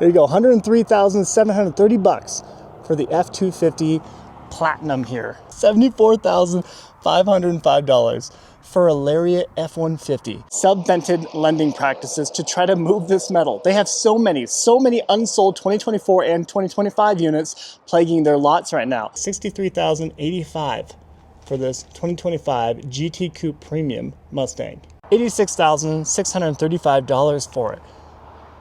There you go, $103,730 for the F250 Platinum here. $74,505 for a Lariat F-150. Subvented lending practices to try to move this metal. They have so many unsold 2024 and 2025 units plaguing their lots right now. $63,085 for this 2025 GT Coupe Premium Mustang. $86,635 for it.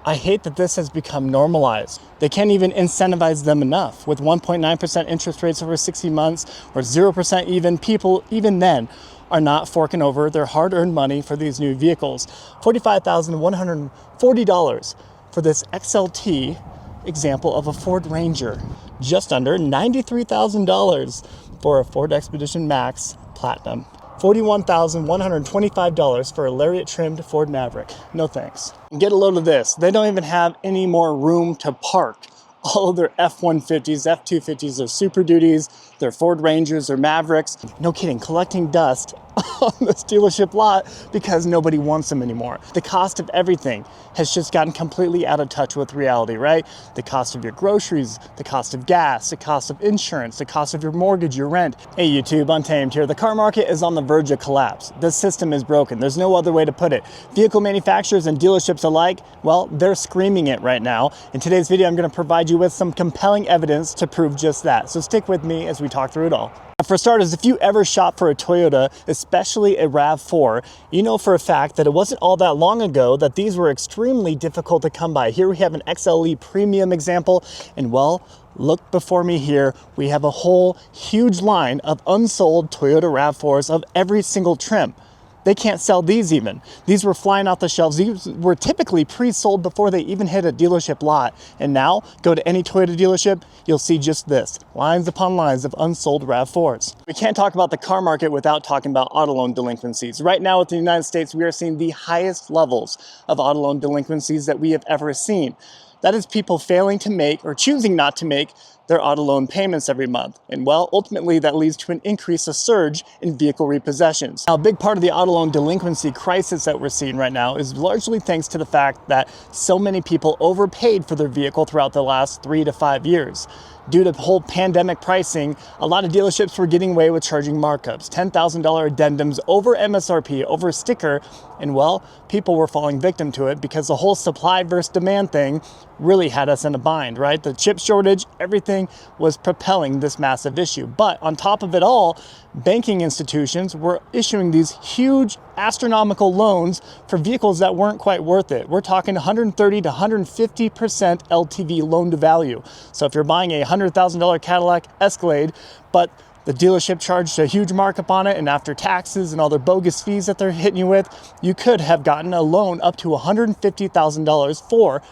I hate that this has become normalized. They can't even incentivize them enough. With 1.9% interest rates over 60 months or 0% even, people even then are not forking over their hard-earned money for these new vehicles. $45,140 for this XLT example of a Ford Ranger. Just under $93,000 for a Ford Expedition Max Platinum. $41,125 for a Lariat trimmed Ford Maverick. No thanks. Get a load of this. They don't even have any more room to park all of their F-150s, F-250s, their Super Duties, their Ford Rangers, their Mavericks. No kidding, collecting dust on this dealership lot because nobody wants them anymore. The cost of everything has just gotten completely out of touch with reality, right? The cost of your groceries, the cost of gas, the cost of insurance, the cost of your mortgage, your rent. Hey YouTube, Untamed here. The car market is on the verge of collapse. This system is broken. There's no other way to put it. Vehicle manufacturers and dealerships alike, well, they're screaming it right now. In today's video, I'm going to provide you with some compelling evidence to prove just that. So stick with me as we talk through it all. For starters, if you ever shop for a Toyota, especially a RAV4, you know for a fact that it wasn't all that long ago that these were extremely difficult to come by. Here we have an XLE Premium example, and well, look before me here, we have a whole huge line of unsold Toyota RAV4s of every single trim. They can't sell these even. These were flying off the shelves. These were typically pre-sold before they even hit a dealership lot. And now, go to any Toyota dealership, you'll see just this. Lines upon lines of unsold RAV4s. We can't talk about the car market without talking about auto loan delinquencies. Right now within the United States, we are seeing the highest levels of auto loan delinquencies that we have ever seen. That is people failing to make or choosing not to make their auto loan payments every month. And well, ultimately that leads to an increase, a surge in vehicle repossessions. Now, a big part of the auto loan delinquency crisis that we're seeing right now is largely thanks to the fact that so many people overpaid for their vehicle throughout the last 3 to 5 years. Due to the whole pandemic pricing, a lot of dealerships were getting away with charging markups, $10,000 addendums over MSRP, over a sticker, and well, people were falling victim to it because the whole supply versus demand thing really had us in a bind, right? The chip shortage, everything was propelling this massive issue. But on top of it all, banking institutions were issuing these huge astronomical loans for vehicles that weren't quite worth it. We're talking 130 to 150% LTV loan to value. So if you're buying a $100,000 Cadillac Escalade, but the dealership charged a huge markup on it, and after taxes and all their bogus fees that they're hitting you with, you could have gotten a loan up to $150,000 for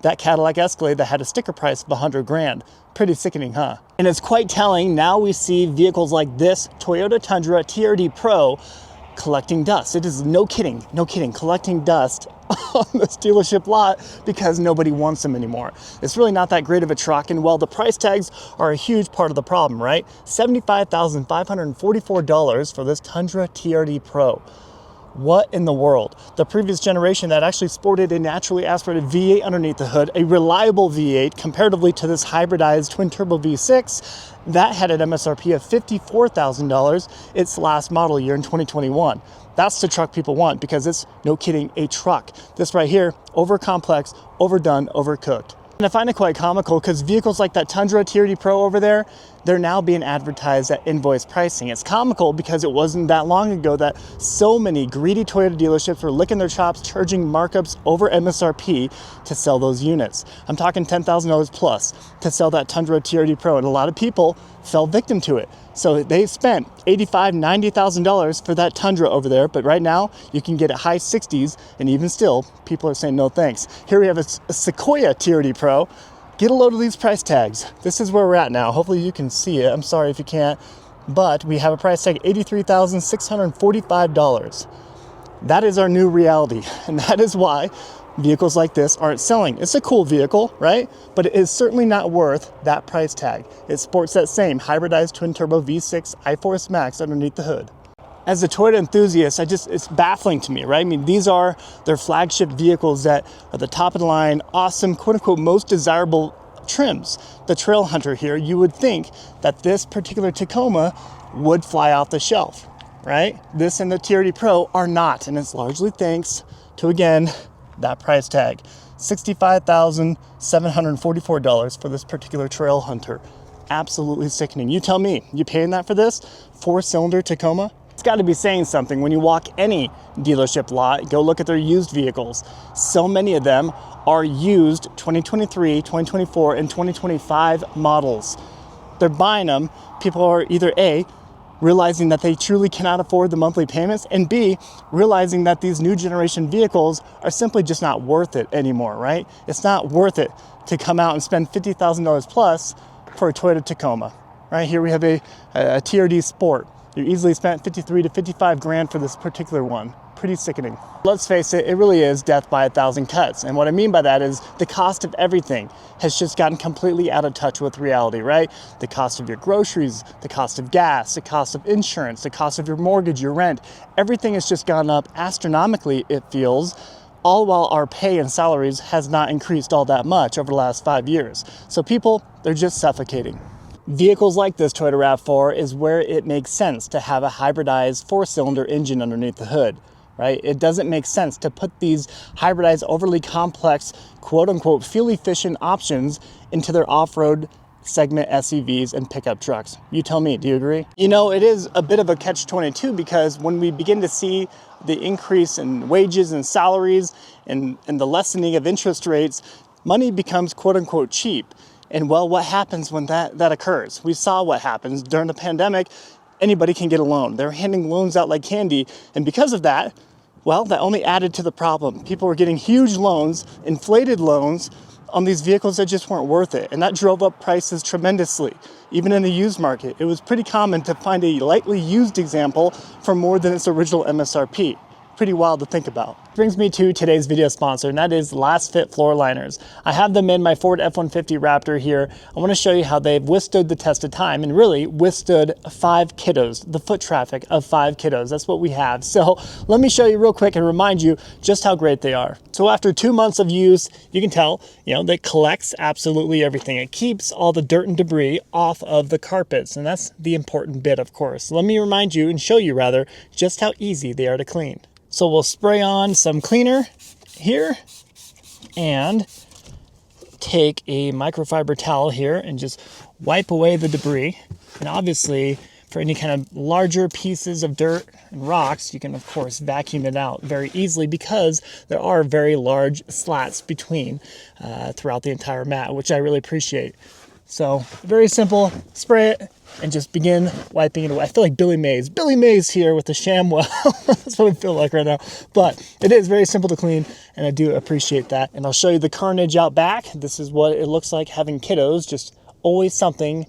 that Cadillac Escalade that had a sticker price of 100 grand. Pretty sickening, huh? And it's quite telling. Now we see vehicles like this Toyota Tundra TRD Pro collecting dust. It is no kidding, collecting dust on this dealership lot because nobody wants them anymore. It's really not that great of a truck, and well, the price tags are a huge part of the problem, right? $75,544 for this Tundra TRD Pro. What in the world? The previous generation that actually sported a naturally aspirated V8 underneath the hood, a reliable V8 comparatively to this hybridized twin turbo V6, that had an MSRP of $54,000 its last model year in 2021. That's the truck people want because it's, no kidding, a truck. This right here, over complex, overdone, overcooked. And I find it quite comical because vehicles like that Tundra TRD Pro over there, they're now being advertised at invoice pricing. It's comical because it wasn't that long ago that so many greedy Toyota dealerships were licking their chops, charging markups over MSRP to sell those units. I'm talking $10,000 plus to sell that Tundra TRD Pro, and a lot of people fell victim to it. So they spent $85,000, $90,000 for that Tundra over there, but right now you can get it high 60s, and even still, people are saying no thanks. Here we have a Sequoia TRD Pro. Get a load of these price tags. This is where we're at now. Hopefully you can see it. I'm sorry if you can't, but we have a price tag, $83,645. That is our new reality, and that is why vehicles like this aren't selling. It's a cool vehicle, right? But it is certainly not worth that price tag. It sports that same hybridized twin turbo V6 iForce Max underneath the hood. As a Toyota enthusiast, it's baffling to me, right? I mean, these are their flagship vehicles that are the top of the line, awesome, quote unquote, most desirable trims. The Trail Hunter here, you would think that this particular Tacoma would fly off the shelf, right? This and the TRD Pro are not, and it's largely thanks to, again, that price tag. $65,744 for this particular Trail Hunter. Absolutely sickening. You tell me, you paying that for this 4-cylinder Tacoma? It's got to be saying something. When you walk any dealership lot, go look at their used vehicles. So many of them are used 2023, 2024, and 2025 models. They're buying them. People are either A, realizing that they truly cannot afford the monthly payments, and B, realizing that these new generation vehicles are simply just not worth it anymore, right? It's not worth it to come out and spend $50,000 plus for a Toyota Tacoma. Right here we have a TRD Sport. You easily spent 53 to 55 grand for this particular one. Pretty sickening. Let's face it, it really is death by a thousand cuts. And what I mean by that is the cost of everything has just gotten completely out of touch with reality, right? The cost of your groceries, the cost of gas, the cost of insurance, the cost of your mortgage, your rent, everything has just gone up astronomically, it feels, all while our pay and salaries has not increased all that much over the last 5 years. So people, they're just suffocating. Vehicles like this Toyota RAV4 is where it makes sense to have a hybridized 4-cylinder engine underneath the hood, right? It doesn't make sense to put these hybridized, overly complex, quote-unquote, fuel-efficient options into their off-road segment SUVs and pickup trucks. You tell me, do you agree? You know, it is a bit of a catch-22 because when we begin to see the increase in wages and salaries and the lessening of interest rates, money becomes quote-unquote cheap. And well, what happens when that occurs? We saw what happens during the pandemic. Anybody can get a loan. They're handing loans out like candy. And because of that, well, that only added to the problem. People were getting huge loans, inflated loans on these vehicles that just weren't worth it. And that drove up prices tremendously. Even in the used market, it was pretty common to find a lightly used example for more than its original MSRP. Pretty wild to think about. Brings me to today's video sponsor, and that is Last Fit Floor Liners. I have them in my Ford F-150 Raptor here. I want to show you how they've withstood the test of time and really withstood 5 kiddos, the foot traffic of 5 kiddos. That's what we have. So let me show you real quick and remind you just how great they are. So after 2 months of use, you can tell, that collects absolutely everything. It keeps all the dirt and debris off of the carpets, and that's the important bit, of course. Let me remind you and show you rather just how easy they are to clean. So we'll spray on some cleaner here and take a microfiber towel here and just wipe away the debris. And obviously for any kind of larger pieces of dirt and rocks, you can of course vacuum it out very easily because there are very large slats between throughout the entire mat, which I really appreciate. So very simple, spray it and just begin wiping it away. I feel like Billy Mays here with the ShamWell. That's what I feel like right now. But it is very simple to clean, and I do appreciate that. And I'll show you the carnage out back. This is what it looks like having kiddos, just always something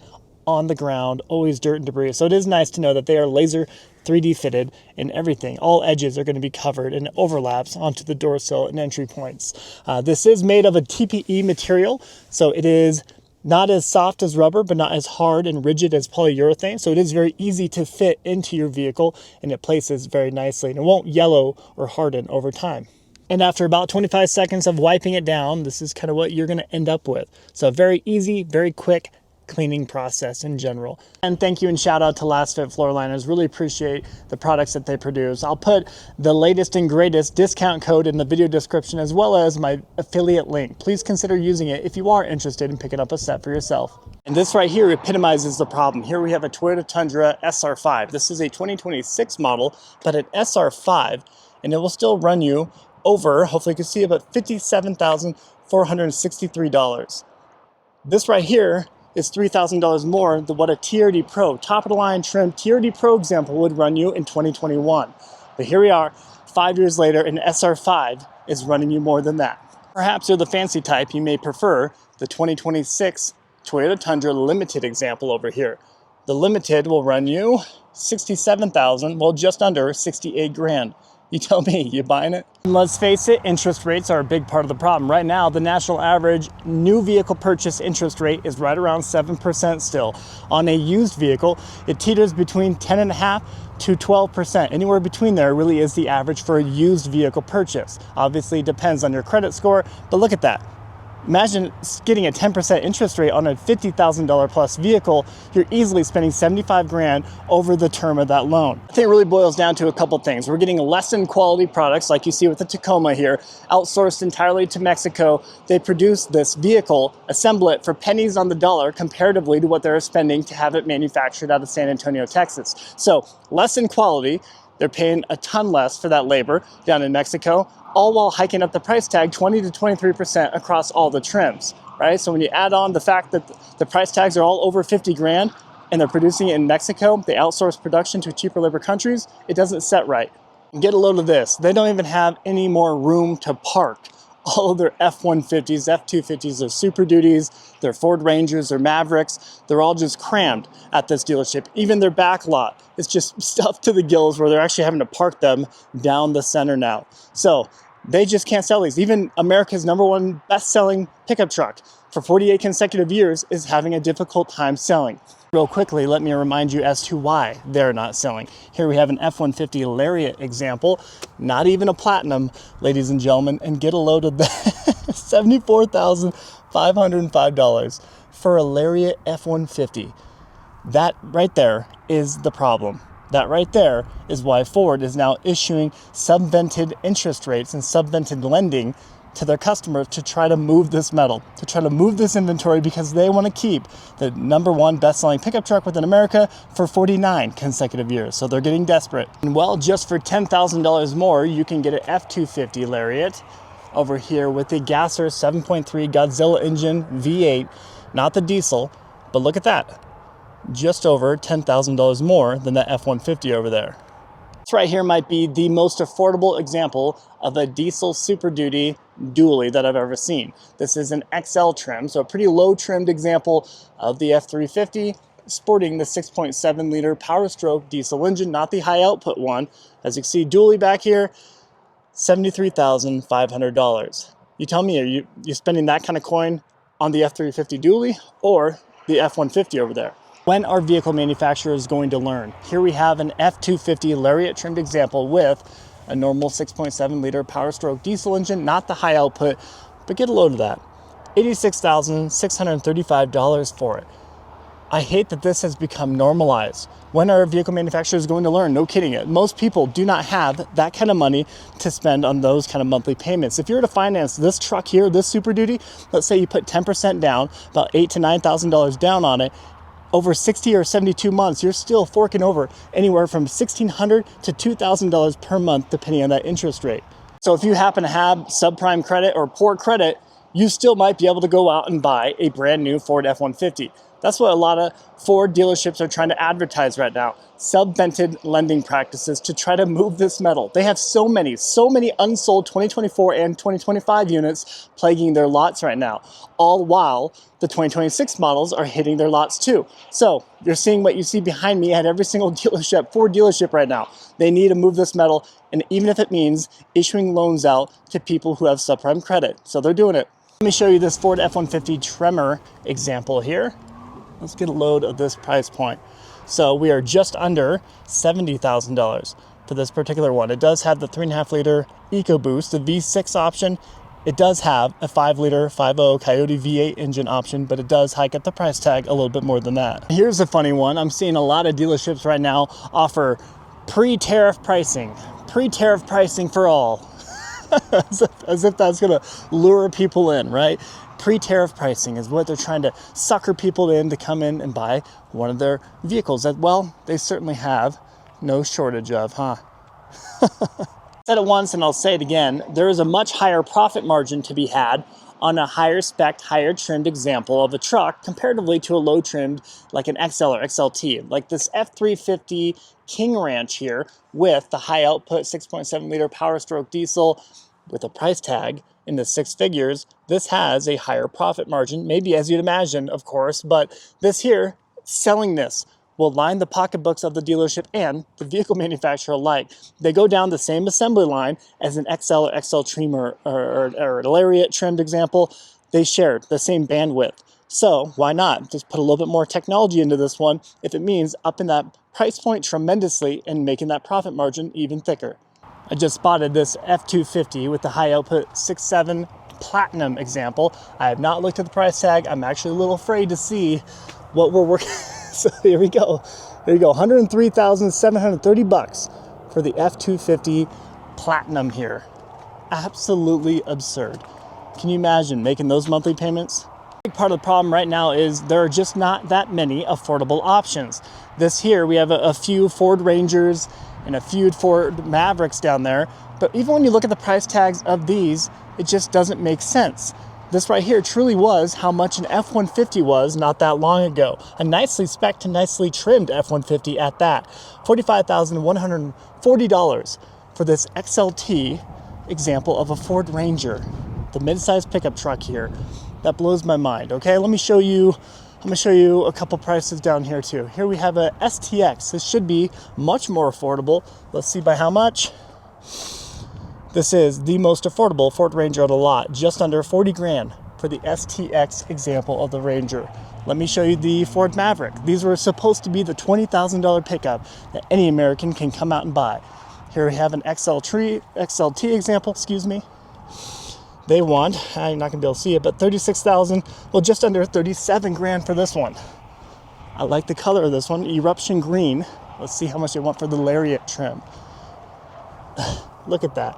on the ground, always dirt and debris. So it is nice to know that they are laser 3D fitted and everything. All edges are going to be covered and overlaps onto the door sill and entry points. This is made of a TPE material, so it is not as soft as rubber, but not as hard and rigid as polyurethane. So it is very easy to fit into your vehicle and it places very nicely and it won't yellow or harden over time. And after about 25 seconds of wiping it down, this is kind of what you're going to end up with. So very easy, very quick cleaning process in general. And thank you and shout out to Last Fit Floor Liners. Really appreciate the products that they produce. I'll put the latest and greatest discount code in the video description as well as my affiliate link. Please consider using it if you are interested in picking up a set for yourself. And this right here epitomizes the problem. Here we have a Toyota Tundra SR5. This is a 2026 model, but an SR5, and it will still run you over, hopefully you can see, about $57,463. This right here is $3,000 more than what a TRD Pro, top of the line trim TRD Pro example would run you in 2021. But here we are, 5 years later, an SR5 is running you more than that. Perhaps you're the fancy type, you may prefer the 2026 Toyota Tundra Limited example over here. The Limited will run you $67,000, well, just under 68 grand. You tell me, you buying it? And let's face it, interest rates are a big part of the problem. Right now, the national average new vehicle purchase interest rate is right around 7% still. On a used vehicle, it teeters between 10.5% to 12%. Anywhere between there really is the average for a used vehicle purchase. Obviously, it depends on your credit score, but look at that. Imagine getting a 10% interest rate on a $50,000 plus vehicle. You're easily spending 75 grand over the term of that loan. I think it really boils down to a couple things. We're getting less than quality products, like you see with the Tacoma here, outsourced entirely to Mexico. They produce this vehicle, assemble it for pennies on the dollar comparatively to what they're spending to have it manufactured out of San Antonio, Texas. So less in quality. They're paying a ton less for that labor down in Mexico, all while hiking up the price tag 20 to 23% across all the trims, right? So when you add on the fact that the price tags are all over 50 grand and they're producing it in Mexico, they outsource production to cheaper labor countries, it doesn't set right. And get a load of this. They don't even have any more room to park all of their F-150s, F-250s, their Super Duties, their Ford Rangers, their Mavericks, they're all just crammed at this dealership. Even their back lot is just stuffed to the gills where they're actually having to park them down the center now. So they just can't sell these. Even America's #1 best-selling pickup truck for 48 consecutive years is having a difficult time selling. Real quickly, let me remind you as to why they're not selling. Here we have an F-150 Lariat example, not even a platinum, ladies and gentlemen, and get a load of that. $74,505 for a Lariat F-150. That right there is the problem. That right there is why Ford is now issuing subvented interest rates and subvented lending to their customers to try to move this metal, to try to move this inventory, because they want to keep the #1 best-selling pickup truck within America for 49 consecutive years. So they're getting desperate. And well, just for $10,000 more, you can get an F-250 Lariat over here with the gasser 7.3 Godzilla engine V8, not the diesel, but look at that. Just over $10,000 more than that F-150 over there. This right here might be the most affordable example of a diesel Super Duty dually that I've ever seen. This is an XL trim, so a pretty low trimmed example of the F-350, sporting the 6.7 liter Power Stroke diesel engine, not the high output one. As you can see, dually back here, $73,500. You tell me, are you spending that kind of coin on the F-350 dually or the F-150 over there? When are vehicle manufacturers going to learn? Here we have an F-250 Lariat trimmed example with a normal 6.7 liter Power Stroke diesel engine, not the high output, but get a load of that. $86,635 for it. I hate that this has become normalized. When are vehicle manufacturers going to learn? No kidding it. Most people do not have that kind of money to spend on those kind of monthly payments. If you were to finance this truck here, this Super Duty, let's say you put 10% down, about $8,000 to $9,000 down on it, over 60 or 72 months, you're still forking over anywhere from $1,600 to $2,000 per month, depending on that interest rate. So if you happen to have subprime credit or poor credit, you still might be able to go out and buy a brand new Ford F-150. That's what a lot of Ford dealerships are trying to advertise right now. Subvented lending practices to try to move this metal. They have so many unsold 2024 and 2025 units plaguing their lots right now, all while the 2026 models are hitting their lots too. So you're seeing what you see behind me at every single dealership, Ford dealership right now. They need to move this metal, and even if it means issuing loans out to people who have subprime credit. So they're doing it. Let me show you this Ford F-150 Tremor example here. Let's get a load of this price point. So we are just under $70,000 for this particular one. It does have the 3.5 liter EcoBoost, the V6 option. It does have a 5 liter 5.0 Coyote V8 engine option, but it does hike up the price tag a little bit more than that. Here's a funny one. I'm seeing a lot of dealerships right now offer pre-tariff pricing. Pre-tariff pricing for all. as if that's gonna lure people in, right? Pre-tariff pricing is what they're trying to sucker people in to come in and buy one of their vehicles that, well, they certainly have no shortage of, huh? Said it once and I'll say it again, there is a much higher profit margin to be had on a higher spec, higher trimmed example of a truck comparatively to a low trimmed like an XL or XLT. Like this F-350 King Ranch here with the high output 6.7 liter Power Stroke diesel with a price tag in the six figures. This has a higher profit margin, maybe as you'd imagine, of course, but this here, selling this will line the pocketbooks of the dealership and the vehicle manufacturer alike. They go down the same assembly line as an XL or XL trim or a Lariat trimmed example. They share the same bandwidth. So why not just put a little bit more technology into this one if it means upping that price point tremendously and making that profit margin even thicker. I just spotted this F250 with the high output 6.7 Platinum example. I have not looked at the price tag. I'm actually a little afraid to see what we're working. So here we go. There you go. $103,730 for the F250 Platinum here. Absolutely absurd. Can you imagine making those monthly payments? Big part of the problem right now is there are just not that many affordable options. This here, we have a few Ford Rangers and a few Ford Mavericks down there. But even when you look at the price tags of these, it just doesn't make sense. This right here truly was how much an F-150 was not that long ago. A nicely spec'd and nicely trimmed F-150 at that. $45,140 for this XLT example of a Ford Ranger. The midsize pickup truck here. That blows my mind. Okay, let me show you. I'm going to show you a couple prices down here too. Here we have a STX. This should be much more affordable. Let's see by how much. This is the most affordable Ford Ranger on the lot, just under 40 grand for the STX example of the Ranger. Let me show you the Ford Maverick. These were supposed to be the $20,000 pickup that any American can come out and buy. Here we have an XLT example, excuse me. They want, I'm not gonna be able to see it, but 36,000, well, just under 37 grand for this one. I like the color of this one, eruption green. Let's see how much they want for the Lariat trim. Look at that.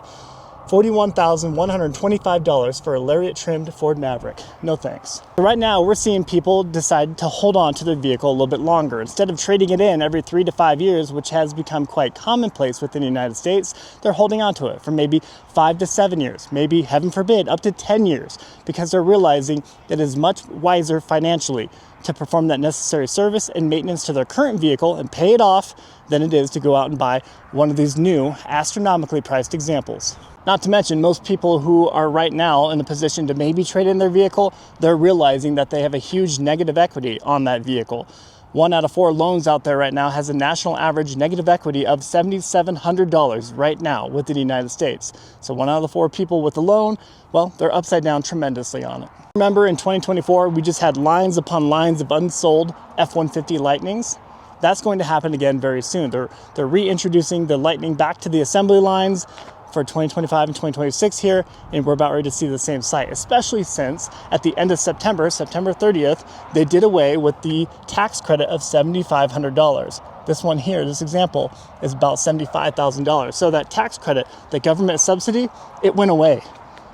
$41,125 for a Lariat trimmed Ford Maverick. No thanks. Right now, we're seeing people decide to hold on to their vehicle a little bit longer. Instead of trading it in every 3 to 5 years, which has become quite commonplace within the United States, they're holding on to it for maybe 5 to 7 years, maybe, heaven forbid, up to 10 years, because they're realizing that it is much wiser financially to perform that necessary service and maintenance to their current vehicle and pay it off than it is to go out and buy one of these new astronomically priced examples. Not to mention, most people who are right now in the position to maybe trade in their vehicle, they're realizing that they have a huge negative equity on that vehicle. 1 out of 4 loans out there right now has a national average negative equity of $7,700 right now within the United States. So 1 out of 4 people with a loan, well, they're upside down tremendously on it. Remember in 2024, we just had lines upon lines of unsold F-150 Lightnings. That's going to happen again very soon. They're reintroducing the Lightning back to the assembly lines for 2025 and 2026 here, and we're about ready to see the same sight, especially since at the end of September 30th, they did away with the tax credit of $7,500. This one here, this example, is about $75,000. So that tax credit, the government subsidy, it went away.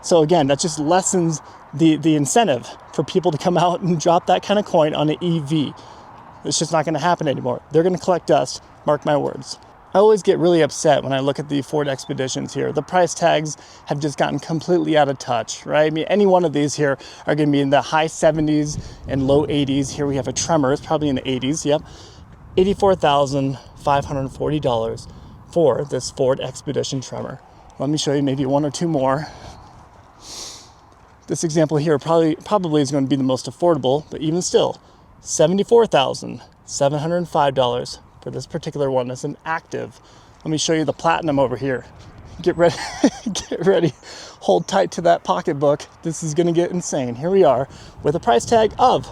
So again, that just lessens the incentive for people to come out and drop that kind of coin on an EV. It's just not going to happen anymore. They're going to collect dust, mark my words. I always get really upset when I look at the Ford Expeditions here. The price tags have just gotten completely out of touch, right? I mean, any one of these here are going to be in the high 70s and low 80s. Here we have a Tremor, it's probably in the 80s, yep. $84,540 for this Ford Expedition Tremor. Let me show you maybe 1 or 2 more. This example here probably is going to be the most affordable, but even still, $74,705 for this particular one. It's an active. Let me show you the Platinum over here. Get ready, get ready. Hold tight to that pocketbook. This is going to get insane. Here we are with a price tag of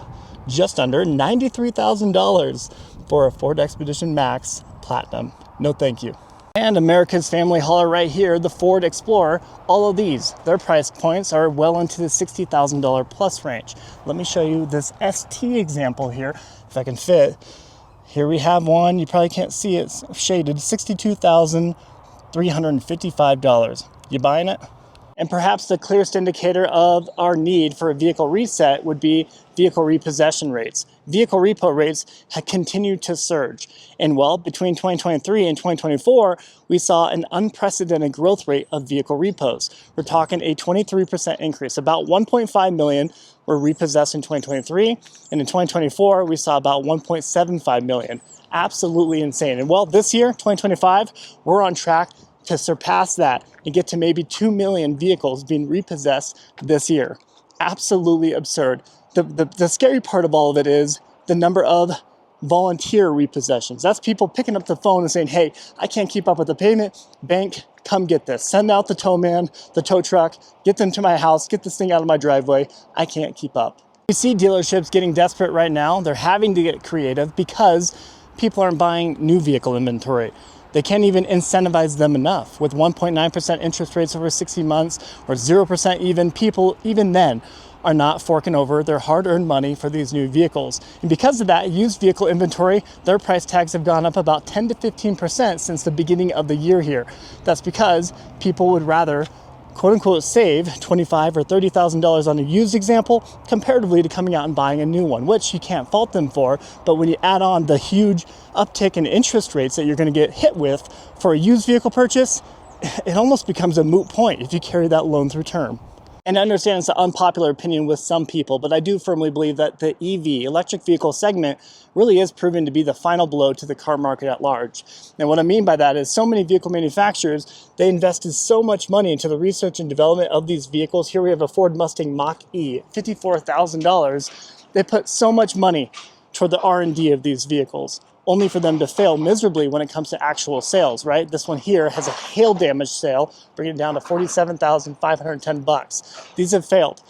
just under $93,000 for a Ford Expedition Max Platinum. No thank you. And America's family hauler right here, the Ford Explorer. All of these, their price points are well into the $60,000 plus range. Let me show you this ST example here, if I can fit. Here we have one, you probably can't see it, it's shaded, $62,355. You buying it? And perhaps the clearest indicator of our need for a vehicle reset would be vehicle repossession rates. Vehicle repo rates have continued to surge. And well, between 2023 and 2024, we saw an unprecedented growth rate of vehicle repos. We're talking a 23% increase. About 1.5 million were repossessed in 2023. And in 2024, we saw about 1.75 million. Absolutely insane. And well, this year, 2025, we're on track to surpass that and get to maybe 2 million vehicles being repossessed this year. Absolutely absurd. The scary part of all of it is the number of volunteer repossessions. That's people picking up the phone and saying, hey, I can't keep up with the payment. Bank, come get this. Send out the tow man, the tow truck, get them to my house, get this thing out of my driveway. I can't keep up. We see dealerships getting desperate right now. They're having to get creative because people aren't buying new vehicle inventory. They can't even incentivize them enough. With 1.9% interest rates over 60 months or 0% even, people even then are not forking over their hard-earned money for these new vehicles. And because of that, used vehicle inventory, their price tags have gone up about 10 to 15% since the beginning of the year here. That's because people would rather quote unquote save $25,000 or $30,000 on a used example comparatively to coming out and buying a new one, which you can't fault them for. But when you add on the huge uptick in interest rates that you're going to get hit with for a used vehicle purchase, it almost becomes a moot point if you carry that loan through term. And I understand it's an unpopular opinion with some people, but I do firmly believe that the EV, electric vehicle segment, really is proven to be the final blow to the car market at large. And what I mean by that is so many vehicle manufacturers, they invested so much money into the research and development of these vehicles. Here we have a Ford Mustang Mach-E, $54,000. They put so much money toward the R&D of these vehicles, only for them to fail miserably when it comes to actual sales, right? This one here has a hail damage sale, bringing it down to $47,510. These have failed.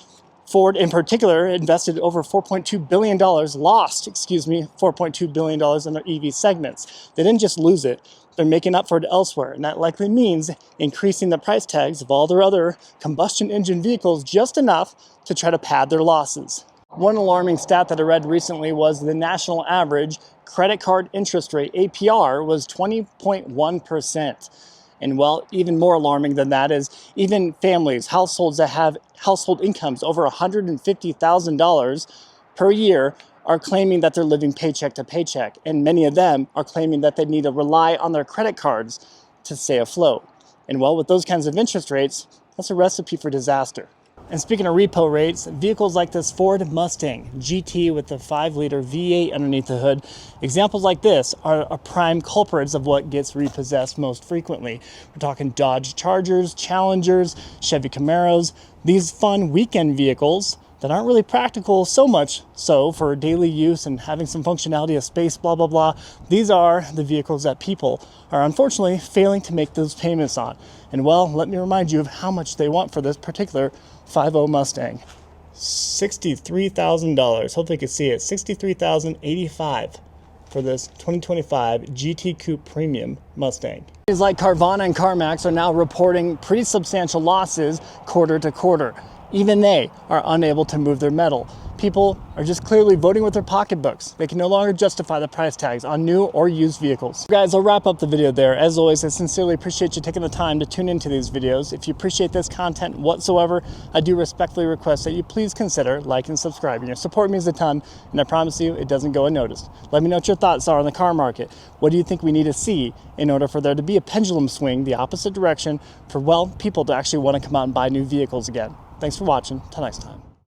Ford in particular invested over $4.2 billion, lost $4.2 billion in their EV segments. They didn't just lose it, they're making up for it elsewhere. And that likely means increasing the price tags of all their other combustion engine vehicles just enough to try to pad their losses. One alarming stat that I read recently was the national average credit card interest rate, APR, was 20.1%. And well, even more alarming than that is even families, households that have household incomes over $150,000 per year are claiming that they're living paycheck to paycheck. And many of them are claiming that they need to rely on their credit cards to stay afloat. And well, with those kinds of interest rates, that's a recipe for disaster. And speaking of repo rates, vehicles like this Ford Mustang GT with the 5-liter V8 underneath the hood, examples like this are prime culprits of what gets repossessed most frequently. We're talking Dodge Chargers, Challengers, Chevy Camaros, these fun weekend vehicles that aren't really practical so much so for daily use and having some functionality of space, blah, blah, blah. These are the vehicles that people are unfortunately failing to make those payments on. And well, let me remind you of how much they want for this particular 5.0 Mustang. $63,000. Hopefully you can see it. $63,085 for this 2025 GT Coupe Premium Mustang. Companies like Carvana and CarMax are now reporting pretty substantial losses quarter to quarter. Even they are unable to move their metal. People are just clearly voting with their pocketbooks. They can no longer justify the price tags on new or used vehicles. Guys, I'll wrap up the video there. As always, I sincerely appreciate you taking the time to tune into these videos. If you appreciate this content whatsoever, I do respectfully request that you please consider liking and subscribing. Your support means a ton, and I promise you it doesn't go unnoticed. Let me know what your thoughts are on the car market. What do you think we need to see in order for there to be a pendulum swing the opposite direction for, well, people to actually want to come out and buy new vehicles again? Thanks for watching. Till next time.